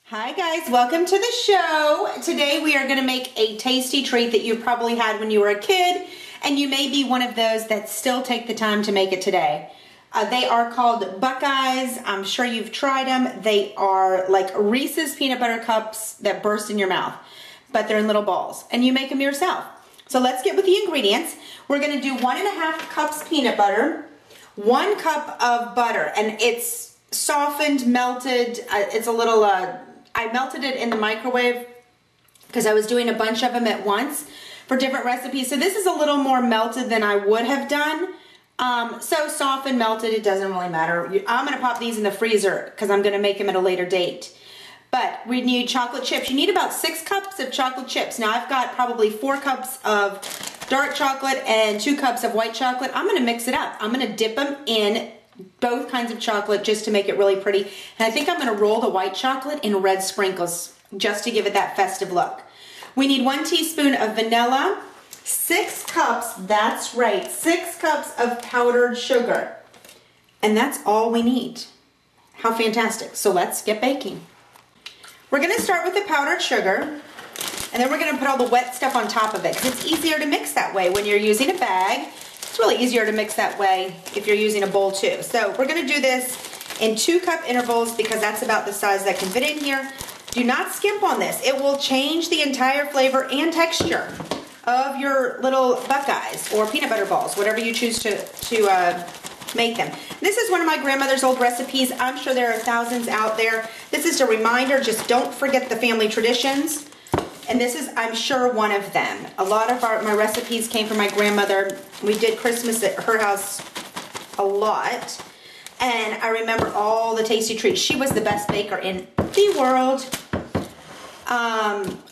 Hi guys, welcome to the show. Today we are going to make a tasty treat that you probably had when you were a kid, and you may be one of those that still take the time to make it today. They are called Buckeyes. I'm sure you've tried them. They are like Reese's peanut butter cups that burst in your mouth, but they're in little balls, and you make them yourself. So let's get with the ingredients. We're going to do 1.5 cups peanut butter, 1 cup of butter, and it's softened, melted. It's a little, I melted it in the microwave because I was doing a bunch of them at once for different recipes. So this is a little more melted than I would have done. So soft and melted, it doesn't really matter. I'm going to pop these in the freezer because I'm going to make them at a later date. But we need chocolate chips. You need about 6 cups of chocolate chips. Now I've got probably 4 cups of dark chocolate and 2 cups of white chocolate. I'm going to mix it up. I'm going to dip them in both kinds of chocolate just to make it really pretty. And I think I'm going to roll the white chocolate in red sprinkles just to give it that festive look. We need 1 teaspoon of vanilla, 6 cups, that's right, 6 cups of powdered sugar. And that's all we need. How fantastic. So let's get baking. We're going to start with the powdered sugar, and then we're going to put all the wet stuff on top of it because it's easier to mix that way when you're using a bag. It's really easier to mix that way if you're using a bowl too. So we're going to do this in 2-cup intervals because that's about the size that can fit in here. Do not skimp on this. It will change the entire flavor and texture of your little Buckeyes or peanut butter balls, whatever you choose to make them. This is one of my grandmother's old recipes. I'm sure there are thousands out there. This is a reminder, just don't forget the family traditions. And this is, I'm sure, one of them. A lot of my recipes came from my grandmother. We did Christmas at her house a lot. And I remember all the tasty treats. She was the best baker in the world.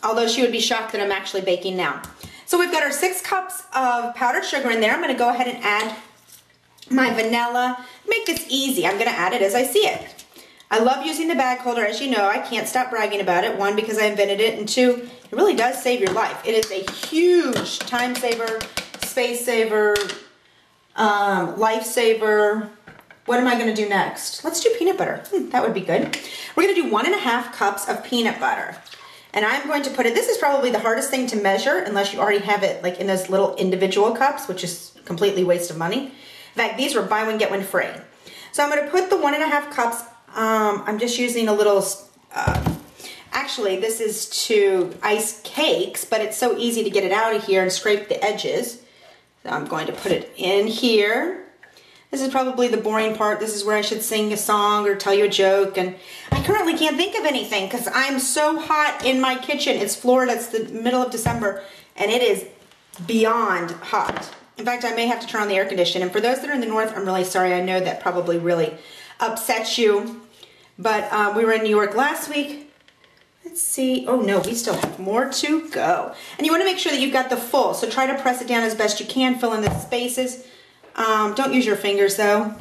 Although she would be shocked that I'm actually baking now. So we've got our 6 cups of powdered sugar in there. I'm going to go ahead and add my vanilla. Make this easy. I'm going to add it as I see it. I love using the bag holder, as you know. I can't stop bragging about it. 1, because I invented it, and 2, it really does save your life. It is a huge time saver, space saver, life saver. What am I going to do next? Let's do peanut butter. That would be good. We're going to do 1.5 cups of peanut butter. And I'm going to put it, this is probably the hardest thing to measure unless you already have it like in those little individual cups, which is completely waste of money. In fact, these were buy one, get one free. So I'm going to put the 1.5 cups. I'm just using a little, actually this is to ice cakes, but it's so easy to get it out of here and scrape the edges. So I'm going to put it in here. This is probably the boring part. This is where I should sing a song or tell you a joke, and I currently can't think of anything because I'm so hot in my kitchen. It's Florida, it's the middle of December, and it is beyond hot. In fact, I may have to turn on the air conditioning. And for those that are in the north, I'm really sorry. I know that probably really upsets you. But we were in New York last week. Let's see. Oh no, we still have more to go. And you want to make sure that you've got the full. So try to press it down as best you can. Fill in the spaces. Don't use your fingers though.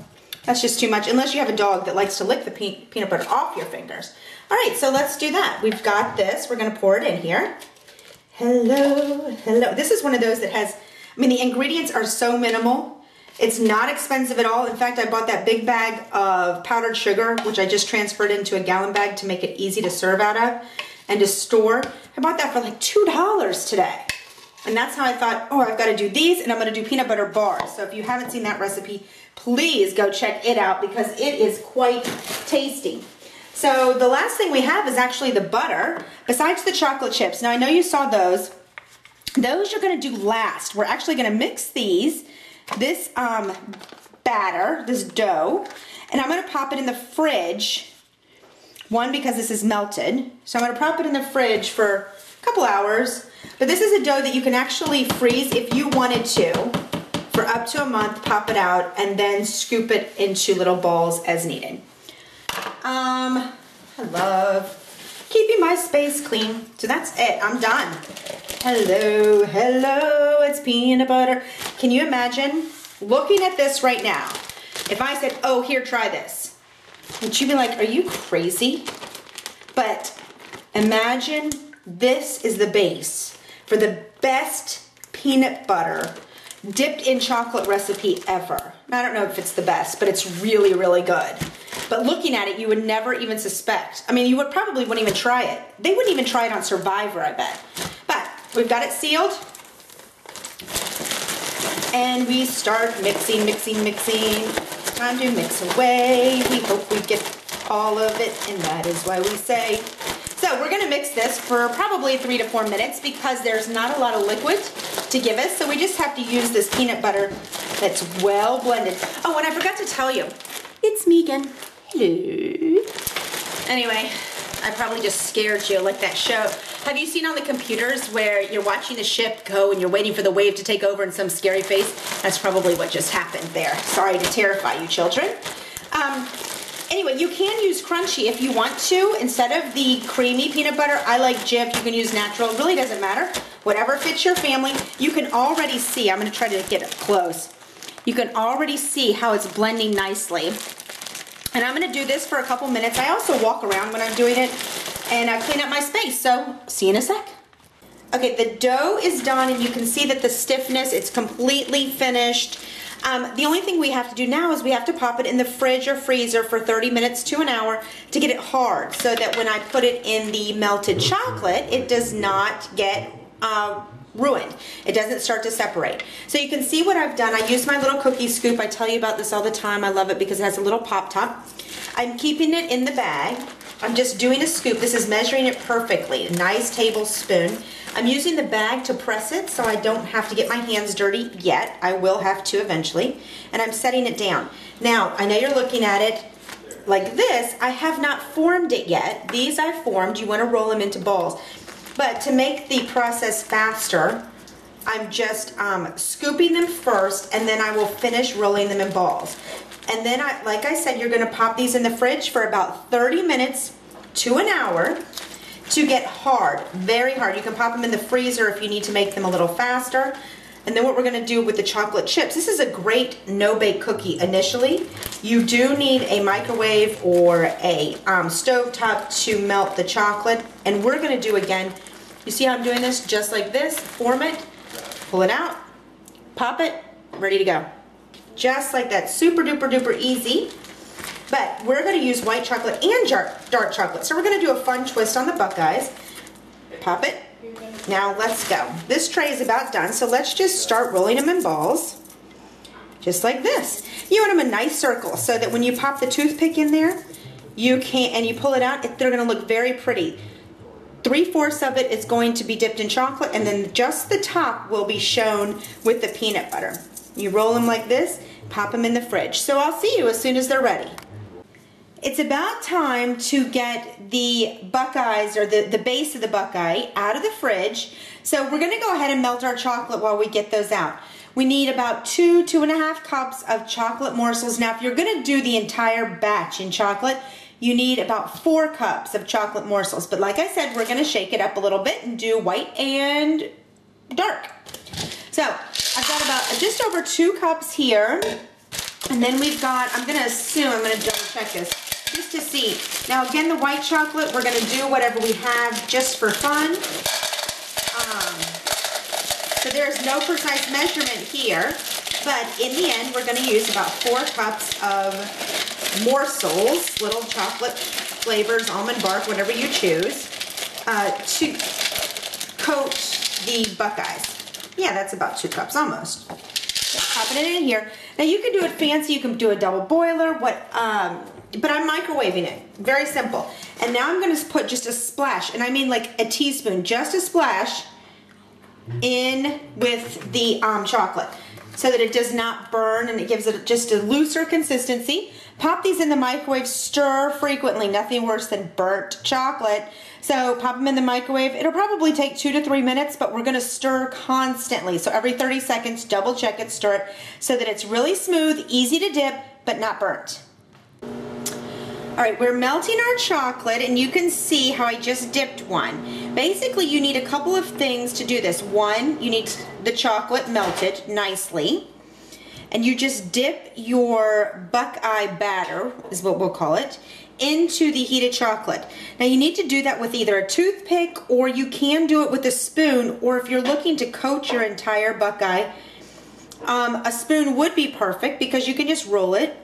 That's just too much. Unless you have a dog that likes to lick the peanut butter off your fingers. All right, so let's do that. We've got this. We're going to pour it in here. Hello, hello. This is one of those that has, I mean, the ingredients are so minimal. It's not expensive at all. In fact, I bought that big bag of powdered sugar, which I just transferred into a gallon bag to make it easy to serve out of and to store. I bought that for like $2 today. And that's how I thought, oh, I've got to do these, and I'm going to do peanut butter bars. So if you haven't seen that recipe, please go check it out because it is quite tasty. So the last thing we have is actually the butter, besides the chocolate chips. Now, I know you saw those. Those you're going to do last. We're actually going to mix these, this batter, this dough, and I'm going to pop it in the fridge. 1, because this is melted. So I'm going to pop it in the fridge for a couple hours. But this is a dough that you can actually freeze if you wanted to for up to a month, pop it out, and then scoop it into little balls as needed. I love keeping my space clean. So that's it. I'm done. Hello, hello, it's peanut butter. Can you imagine looking at this right now? If I said, oh, here, try this. Would you be like, are you crazy? But imagine this is the base for the best peanut butter dipped in chocolate recipe ever. I don't know if it's the best, but it's really, really good. but looking at it, you would never even suspect. I mean, you probably wouldn't even try it. They wouldn't even try it on Survivor, I bet. But we've got it sealed. And we start mixing, mixing, mixing. Time to mix away. We hope we get all of it, and that is why we say. So we're gonna mix this for probably 3 to 4 minutes because there's not a lot of liquid to give us. So we just have to use this peanut butter that's well blended. Oh, and I forgot to tell you, it's Megan. Hello. Anyway, I probably just scared you like that show. Have you seen on the computers where you're watching the ship go and you're waiting for the wave to take over in some scary face? That's probably what just happened there. Sorry to terrify you children. Anyway, you can use crunchy if you want to. Instead of the creamy peanut butter, I like Jif. You can use natural. It really doesn't matter. Whatever fits your family. You can already see. I'm going to try to get it close. You can already see how it's blending nicely. And I'm going to do this for a couple minutes. I also walk around when I'm doing it and I clean up my space. So, see you in a sec. Okay, the dough is done and you can see that the stiffness, it's completely finished. The only thing we have to do now is we have to pop it in the fridge or freezer for 30 minutes to an hour to get it hard so that when I put it in the melted chocolate, it does not get ruined. It doesn't start to separate. So you can see what I've done. I use my little cookie scoop. I tell you about this all the time. I love it because it has a little pop top. I'm keeping it in the bag. I'm just doing a scoop. This is measuring it perfectly. A nice tablespoon. I'm using the bag to press it so I don't have to get my hands dirty yet. I will have to eventually. And I'm setting it down. Now, I know you're looking at it like this. I have not formed it yet. These I've formed. You want to roll them into balls. But to make the process faster, I'm just scooping them first and then I will finish rolling them in balls. And then, like I said, you're going to pop these in the fridge for about 30 minutes to an hour to get hard, very hard. You can pop them in the freezer if you need to make them a little faster. And then what we're going to do with the chocolate chips, this is a great no-bake cookie initially. You do need a microwave or a stovetop to melt the chocolate. And we're going to do again, you see how I'm doing this? Just like this, form it, pull it out, pop it, ready to go. Just like that, super duper duper easy. But we're going to use white chocolate and dark chocolate. So we're going to do a fun twist on the Buckeyes. Pop it. Now let's go. This tray is about done, so let's just start rolling them in balls. Just like this. You want them a nice circle so that when you pop the toothpick in there, you can, and you pull it out, they're going to look very pretty. 3/4 of it is going to be dipped in chocolate, and then just the top will be shown with the peanut butter. You roll them like this, pop them in the fridge. So I'll see you as soon as they're ready. It's about time to get the Buckeyes, or the base of the Buckeye, out of the fridge. So we're going to go ahead and melt our chocolate while we get those out. We need about 2.5 cups of chocolate morsels. Now, if you're going to do the entire batch in chocolate, you need about 4 cups of chocolate morsels. But like I said, we're going to shake it up a little bit and do white and dark. So I've got about just over 2 cups here. And then we've got, I'm going to assume, I'm going to double check this just to see. Now again, the white chocolate, we're going to do whatever we have just for fun. So there's no precise measurement here, but in the end, we're going to use about 4 cups of morsels, little chocolate flavors, almond bark, whatever you choose, to coat the Buckeyes. Yeah, that's about 2 cups almost. So popping it in here. Now you can do it fancy, you can do a double boiler, but I'm microwaving it. Very simple. And now I'm going to put just a splash, and I mean like a teaspoon, just a splash, in with the chocolate so that it does not burn and it gives it just a looser consistency. Pop these in the microwave, stir frequently, nothing worse than burnt chocolate. So pop them in the microwave. It'll probably take 2 to 3 minutes, but we're going to stir constantly. So every 30 seconds, double check it, stir it so that it's really smooth, easy to dip, but not burnt. All right, we're melting our chocolate, and you can see how I just dipped one. Basically, you need a couple of things to do this. One, you need the chocolate melted nicely, and you just dip your Buckeye batter, is what we'll call it, into the heated chocolate. Now, you need to do that with either a toothpick, or you can do it with a spoon, or if you're looking to coat your entire Buckeye, a spoon would be perfect because you can just roll it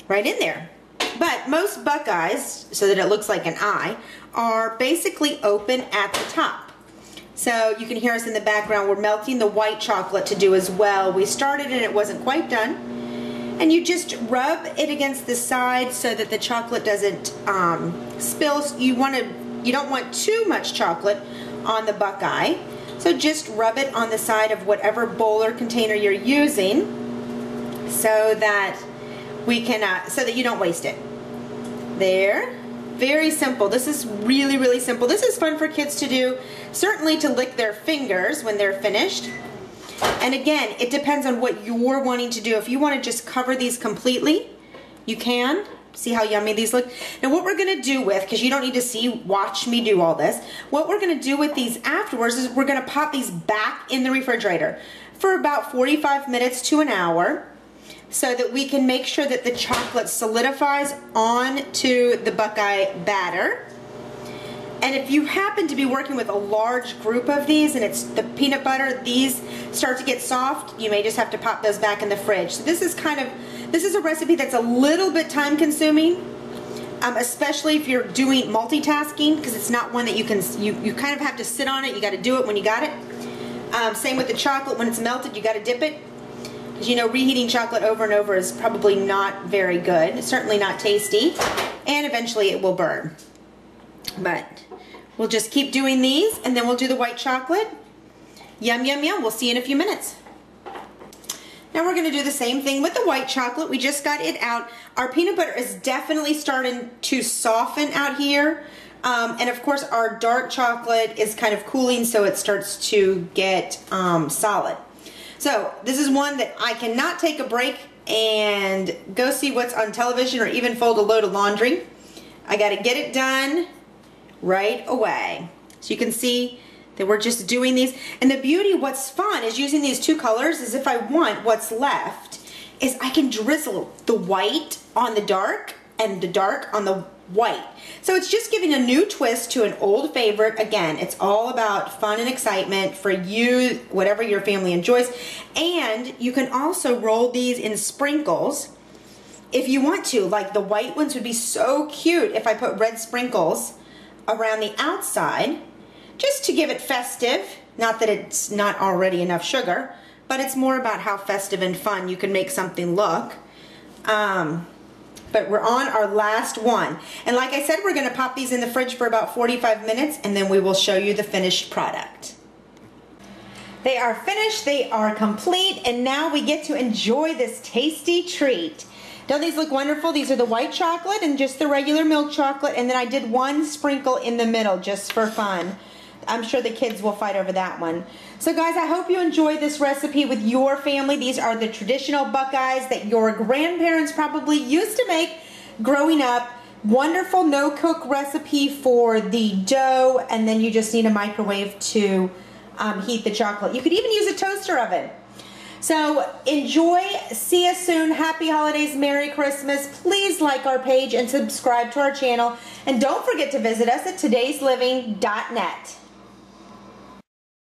right in there. But most Buckeyes, so that it looks like an eye, are basically open at the top. So you can hear us in the background. We're melting the white chocolate to do as well. We started and it wasn't quite done. And you just rub it against the side so that the chocolate doesn't spill. You don't want too much chocolate on the Buckeye. So just rub it on the side of whatever bowl or container you're using so that we can, so that you don't waste it. There. Very simple. This is really, really simple. This is fun for kids to do, certainly to lick their fingers when they're finished. And again, it depends on what you're wanting to do. If you want to just cover these completely, you can. See how yummy these look? Now what we're going to do with, because you don't need to watch me do all this, what we're going to do with these afterwards is we're going to pop these back in the refrigerator for about 45 minutes to an hour so that we can make sure that the chocolate solidifies onto the Buckeye batter. And if you happen to be working with a large group of these and it's the peanut butter, these start to get soft, you may just have to pop those back in the fridge. So this is a recipe that's a little bit time consuming, especially if you're doing multitasking, because it's not one that you kind of have to sit on it. You got to do it when you got it. Same with the chocolate. When it's melted, you got to dip it. Because you know, reheating chocolate over and over is probably not very good. It's certainly not tasty. And eventually it will burn. But we'll just keep doing these and then we'll do the white chocolate. Yum, yum, yum. We'll see you in a few minutes. Now we're going to do the same thing with the white chocolate. We just got it out. Our peanut butter is definitely starting to soften out here. And of course our dark chocolate is kind of cooling, so it starts to get solid. So this is one that I cannot take a break and go see what's on television or even fold a load of laundry. I got to get it done right away. So you can see that we're just doing these. And the beauty, what's fun is using these two colors is if I want, what's left is I can drizzle the white on the dark and the dark on the white. So it's just giving a new twist to an old favorite. Again, it's all about fun and excitement for you, whatever your family enjoys. And you can also roll these in sprinkles if you want to. Like the white ones would be so cute if I put red sprinkles around the outside, just to give it festive. Not that it's not already enough sugar, but it's more about how festive and fun you can make something look. But we're on our last one. And like I said, we're going to pop these in the fridge for about 45 minutes and then we will show you the finished product. They are finished, they are complete, and now we get to enjoy this tasty treat. Don't these look wonderful? These are the white chocolate and just the regular milk chocolate, and then I did one sprinkle in the middle just for fun. I'm sure the kids will fight over that one. So guys, I hope you enjoyed this recipe with your family. These are the traditional Buckeyes that your grandparents probably used to make growing up. Wonderful no-cook recipe for the dough, and then you just need a microwave to heat the chocolate. You could even use a toaster oven. So enjoy, see you soon, happy holidays, Merry Christmas. Please like our page and subscribe to our channel. And don't forget to visit us at todaysliving.net.